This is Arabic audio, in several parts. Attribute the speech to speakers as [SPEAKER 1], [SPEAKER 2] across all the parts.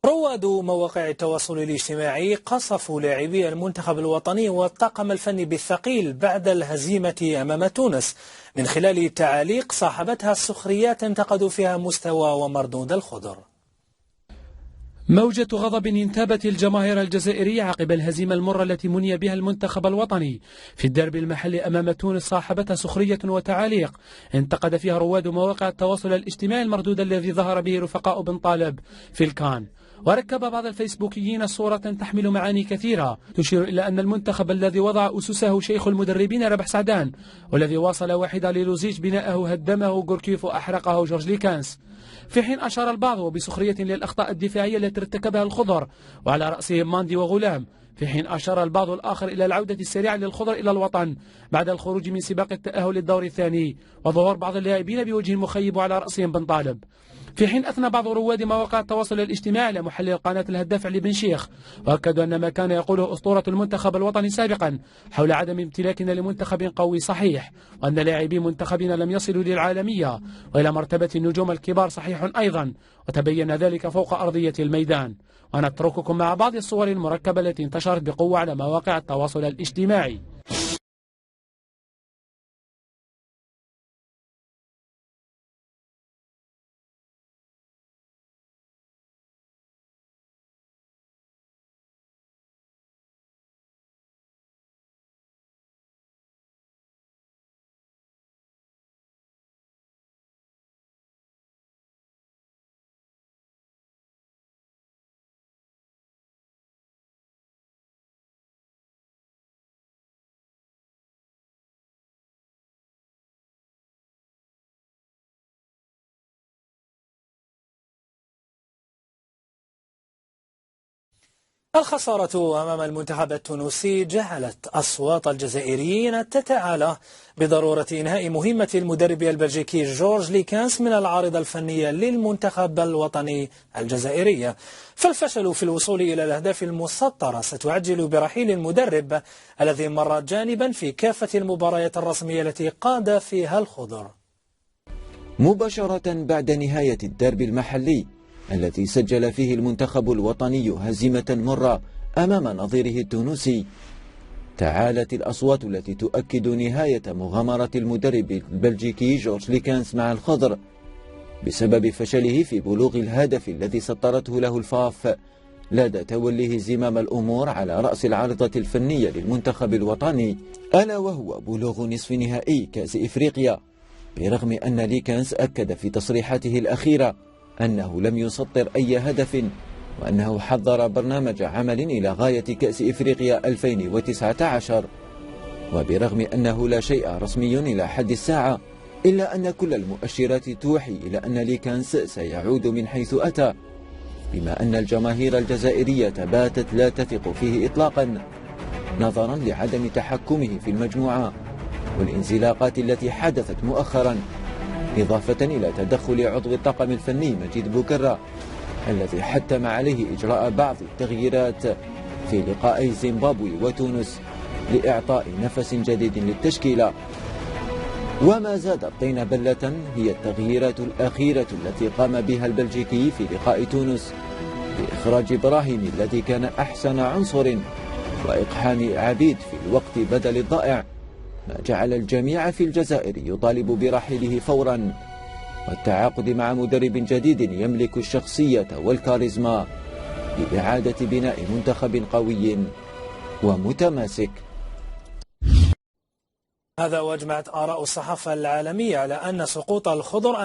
[SPEAKER 1] رواد مواقع التواصل الاجتماعي قصفوا لاعبي المنتخب الوطني والطاقم الفني بالثقيل بعد الهزيمة أمام تونس من خلال تعاليق صاحبتها السخريات انتقدوا فيها مستوى ومردود الخضر.
[SPEAKER 2] موجة غضب انتابت الجماهير الجزائرية عقب الهزيمة المرة التي مني بها المنتخب الوطني في الديربي المحلي أمام تونس صاحبتها سخرية وتعاليق انتقد فيها رواد مواقع التواصل الاجتماعي المردود الذي ظهر به رفقاء بن طالب في الكان. وركب بعض الفيسبوكيين صورة تحمل معاني كثيرة تشير إلى أن المنتخب الذي وضع أسسه شيخ المدربين ربح سعدان والذي واصل واحدة للوزيج بناءه هدمه غوركيف وأحرقه جورج ليكانس، في حين أشار البعض بسخرية للأخطاء الدفاعية التي ارتكبها الخضر وعلى رأسهم ماندي وغلام، في حين أشار البعض الآخر إلى العودة السريعة للخضر إلى الوطن بعد الخروج من سباق التأهل للدور الثاني وظهور بعض اللاعبين بوجه مخيب وعلى رأسهم بن طالب. في حين أثنى بعض رواد مواقع التواصل الاجتماعي على محلل قناة الهداف علي بن شيخ وأكدوا أن ما كان يقوله أسطورة المنتخب الوطني سابقا حول عدم امتلاكنا لمنتخب قوي صحيح، وأن لاعبي منتخبنا لم يصلوا للعالمية وإلى مرتبة النجوم الكبار صحيح أيضا، وتبين ذلك فوق أرضية الميدان. ونترككم مع بعض الصور المركبة التي انتشرت بقوة على مواقع التواصل الاجتماعي.
[SPEAKER 1] الخسارة أمام المنتخب التونسي جعلت أصوات الجزائريين تتعالى بضرورة إنهاء مهمة المدرب البلجيكي جورج ليكانس من العارضة الفنية للمنتخب الوطني الجزائري، فالفشل في الوصول إلى الأهداف المسطرة ستعجل برحيل المدرب الذي مر جانبا في كافة المباريات الرسمية التي قاد فيها الخضر.
[SPEAKER 3] مباشرة بعد نهاية الديربي المحلي التي سجل فيه المنتخب الوطني هزيمة مرة أمام نظيره التونسي، تعالت الأصوات التي تؤكد نهاية مغامرة المدرب البلجيكي جورج ليكانس مع الخضر بسبب فشله في بلوغ الهدف الذي سطرته له الفاف لدى توليه زمام الأمور على رأس العارضة الفنية للمنتخب الوطني، ألا وهو بلوغ نصف نهائي كأس إفريقيا، برغم أن ليكانس أكد في تصريحاته الأخيرة أنه لم يسطر أي هدف وأنه حضر برنامج عمل إلى غاية كأس إفريقيا 2019. وبرغم أنه لا شيء رسمي إلى حد الساعة إلا أن كل المؤشرات توحي إلى أن ليكانس سيعود من حيث أتى، بما أن الجماهير الجزائرية باتت لا تثق فيه إطلاقا نظرا لعدم تحكمه في المجموعة والانزلاقات التي حدثت مؤخرا، إضافة إلى تدخل عضو الطاقم الفني مجيد بوكرة الذي حتم عليه إجراء بعض التغييرات في لقاءي زيمبابوي وتونس لإعطاء نفس جديد للتشكيلة. وما زاد الطين بلة هي التغييرات الأخيرة التي قام بها البلجيكي في لقاء تونس بإخراج إبراهيم الذي كان أحسن عنصر وإقحام عبيد في الوقت بدل الضائع، ما جعل الجميع في الجزائر يطالب برحيله فورا والتعاقد مع مدرب جديد يملك الشخصية والكاريزما لإعادة بناء منتخب قوي ومتماسك.
[SPEAKER 1] هذا وأجمعت آراء الصحافة العالمية على أن سقوط الخضر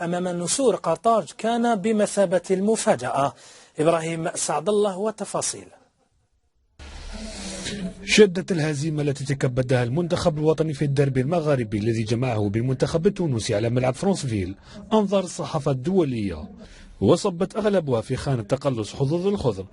[SPEAKER 1] أمام النسور قرطاج كان بمثابة المفاجأة. إبراهيم سعد الله والتفاصيل.
[SPEAKER 4] شدت الهزيمة التي تكبدها المنتخب الوطني في الدربي المغاربي الذي جمعه بالمنتخب التونسي على ملعب فرانسفيل أنظار الصحافة الدولية، وصبت أغلبها في خانة تقلص حظوظ الخضر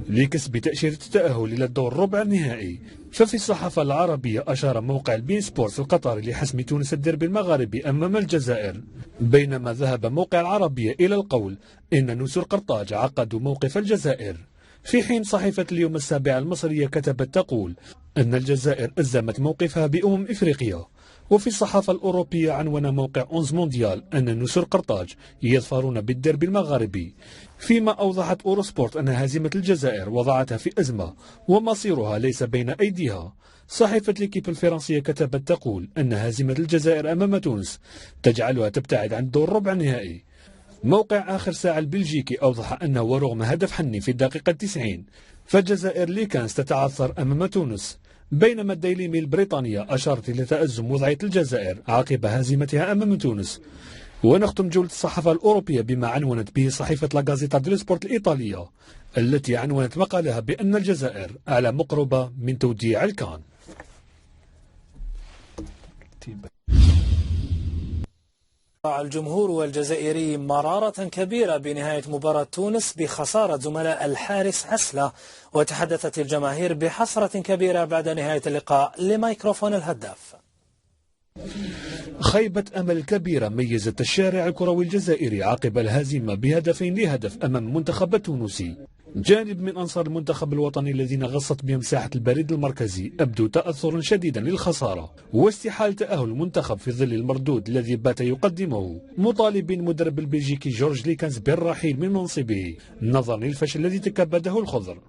[SPEAKER 4] لكسب تأشيرة التأهل إلى الدور ربع النهائي. ففي الصحافة العربية أشار موقع البين سبورتس القطري لحسم تونس الدربي المغاربي أمام الجزائر، بينما ذهب موقع العربية إلى القول إن نسور قرطاج عقدوا موقف الجزائر، في حين صحيفة اليوم السابع المصرية كتبت تقول أن الجزائر أزمت موقفها بأمم إفريقيا وفي الصحافة الأوروبية عنون موقع 11 مونديال أن نسور قرطاج يظفرون بالدربي المغاربي، فيما أوضحت أوروسبورت أن هزيمة الجزائر وضعتها في أزمة ومصيرها ليس بين أيديها. صحيفة ليكيب الفرنسية كتبت تقول أن هزيمة الجزائر أمام تونس تجعلها تبتعد عن دور ربع النهائي. موقع آخر ساعة البلجيكي أوضح أنه ورغم هدف حني في الدقيقة 90 فالجزائر ليكانس تتعثر أمام تونس، بينما الديلي ميل البريطانية أشارت إلى تأزم وضعية الجزائر عقب هزيمتها أمام تونس. ونختم جولة الصحافة الأوروبية بما عنونت به صحيفة لا غازيتا ديلو سبورت الإيطالية، التي عنونت مقالها بأن الجزائر على مقربة من توديع الكان.
[SPEAKER 1] الجمهور الجزائري مرارة كبيرة بنهاية مباراة تونس بخسارة زملاء الحارس عسلة، وتحدثت الجماهير بحسرة كبيرة بعد نهاية اللقاء لميكروفون الهداف.
[SPEAKER 4] خيبة أمل كبيرة ميزت الشارع الكروي الجزائري عقب الهزيمة بهدفين لهدف أمام المنتخب التونسي. جانب من أنصار المنتخب الوطني الذين غصت بهم ساحة البريد المركزي أبدوا تأثرا شديدا للخسارة واستحالة تأهل المنتخب في ظل المردود الذي بات يقدمه، مطالبين مدرب البلجيكي جورج ليكانس بالرحيل من منصبه نظرا للفشل الذي تكبده الخضر.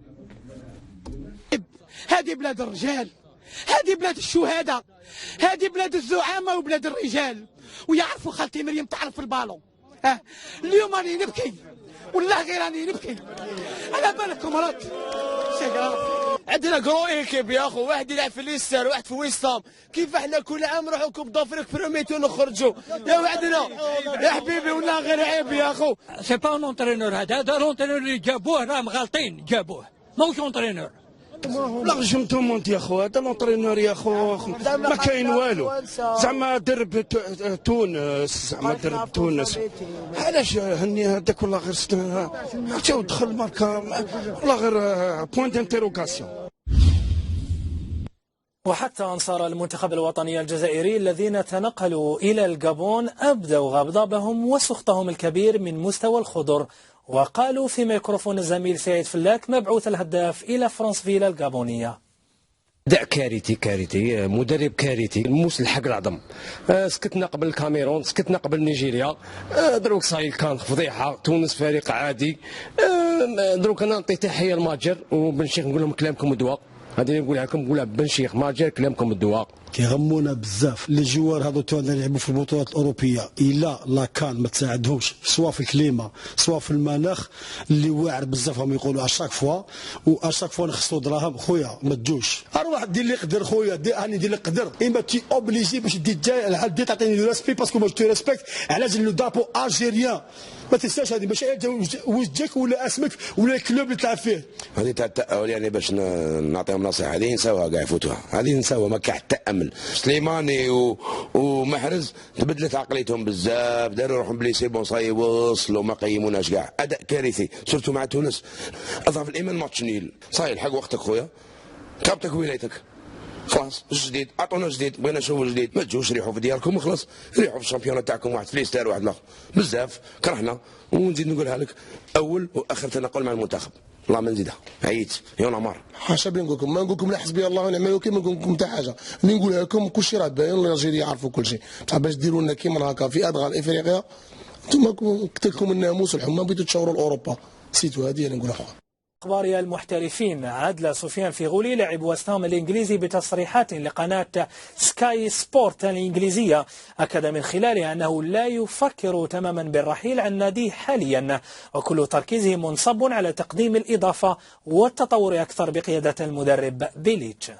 [SPEAKER 5] هذه بلاد الرجال، هذه بلاد الشهداء، هذه بلاد الزعامة وبلاد الرجال، ويعرفوا خالتي مريم تعرف البالون. اليوم راني نبكي والله غير راني نبكي، على بالكم رد
[SPEAKER 6] عندنا كرو ايكيب يا اخو، واحد يلعب في ليستر واحد في ويستام، كيف احنا كل عام نروحوا كوب دافريك بريميتو ونخرجوا يا وحدنا يا حبيبي، والله غير عيب يا اخو.
[SPEAKER 7] سي با اون اونترينور، هذا اونترينور اللي جابوه راهم غالطين، جابوه ماهوش اونترينور.
[SPEAKER 5] لارجمتو مونت يا خو، هذا لونترينور يا خو ما كاين والو، زعما درب تونس، زعما درب تونس، علاش هني هذاك والله غير جاو دخل ماركا والله غير بوان دانتيروغاسيون.
[SPEAKER 1] وحتى أنصار المنتخب الوطني الجزائري الذين تنقلوا إلى الغابون أبدوا غضبهم وسخطهم الكبير من مستوى الخضر، وقالوا في ميكروفون الزميل سعيد فلاك مبعوث الهداف إلى فرانسفيل الغابونية:
[SPEAKER 6] أداء كارثي، مدرب كارثي، الموس الحق العظم. سكتنا قبل الكاميرون، سكتنا قبل نيجيريا، دروك صاير كان فضيحة. تونس فريق عادي. دروك أنا نعطي تحية لماجر وبن شيخ، نقول لهم كلامكم الدواء، هذه اللي نقولها لكم، نقولها بن شيخ ماجر كلامكم الدواء.
[SPEAKER 8] كيغمونا بزاف لي جوار هذو تاعنا يلعبوا في البطولات الاوروبيه، الا لا كان ما تساعدهمش سواء في الكليمه سواء في المناخ اللي واعر بزاف، هم يقولوا اشاك فوا نخسروا دراهم. خويا ما تجوش، اروح دير اللي قدر خويا، هاني دير اللي قدر، اما تي اوبليجي باش دي تعطيني لو ريسبي باسكو ما تو ريسبكت على لو دابو الجيريان. ما تنساش هذه ماشي وجهك ولا اسمك ولا الكلوب اللي تلعب فيه.
[SPEAKER 9] هذه تاع التأهل يعني باش نعطيهم نصيحه، هذه نساوها كاع يفوتوها، هذه نساوها ما كاع التأمل. سليماني ومحرز تبدلت عقليتهم بزاف، داروا روحهم بلي سي بون صاي وصلوا ما قيموناش كاع. اداء كارثي سورتو مع تونس، اضاف الايمان ماتش نيل. صاي الحق وقتك خويا، كابتك ولايتك خلاص، جديد عطونا جديد، بغينا نشوفوا جديد. ما تجوش ريحوا في دياركم وخلاص، ريحوا في الشامبيون تاعكم، واحد في ليستر واحد الاخر بزاف كرهنا. ونزيد نقولها لك، اول واخر تنقل مع المنتخب والله ما نزيدها، عييت يونا مار.
[SPEAKER 10] حاشا بين نقول لكم، ما نقول لكم لا حسبي الله ونعم الوكيل، ما نقول لكم حتى حاجه، اللي نقولها لكم كل شيء راه باين، الجزائريين يعرفوا كل شيء. بصح باش ديروا لنا كيما هكا في ادغال افريقيا، انتم قتلكم الناموس والحمى، بغيتوا تشاوروا لاوروبا، سيتو هذه اللي نقولها.
[SPEAKER 1] أخبار المحترفين: عدل سفيان فيغولي لاعب وستام الإنجليزي بتصريحات لقناة سكاي سبورت الإنجليزية أكد من خلالها أنه لا يفكر تماما بالرحيل عن ناديه حاليا، وكل تركيزه منصب على تقديم الإضافة والتطور أكثر بقيادة المدرب بيليتش.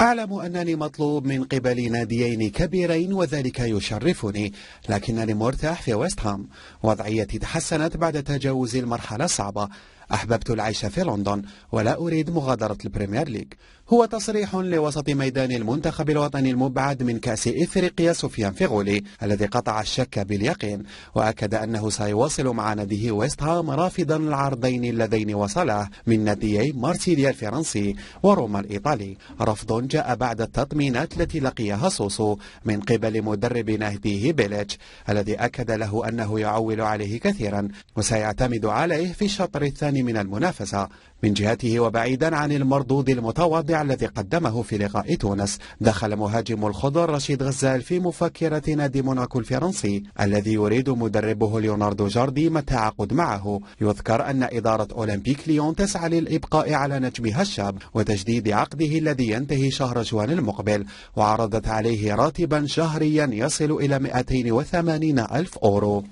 [SPEAKER 11] أعلم أنني مطلوب من قبل ناديين كبيرين وذلك يشرفني، لكنني مرتاح في ويست هام. وضعيتي تحسنت بعد تجاوز المرحلة الصعبة. أحببت العيش في لندن ولا أريد مغادرة البريمير ليج. هو تصريح لوسط ميدان المنتخب الوطني المبعد من كأس إفريقيا سفيان فيغولي الذي قطع الشك باليقين، وأكد أنه سيواصل مع ناديه ويست هام رافضا العرضين اللذين وصلاه من ناديي مارسيليا الفرنسي وروما الإيطالي. رفض جاء بعد التطمينات التي لقيها سوسو من قبل مدرب ناديه بيليتش الذي أكد له أنه يعول عليه كثيرا وسيعتمد عليه في الشطر الثاني من المنافسة. من جهته وبعيدا عن المردود المتواضع الذي قدمه في لقاء تونس، دخل مهاجم الخضر رشيد غزال في مفكرة نادي موناكو الفرنسي الذي يريد مدربه ليوناردو جارديم التعاقد معه. يذكر أن إدارة أولمبيك ليون تسعى للإبقاء على نجمها الشاب وتجديد عقده الذي ينتهي شهر جوان المقبل، وعرضت عليه راتبا شهريا يصل إلى 280,000 أورو.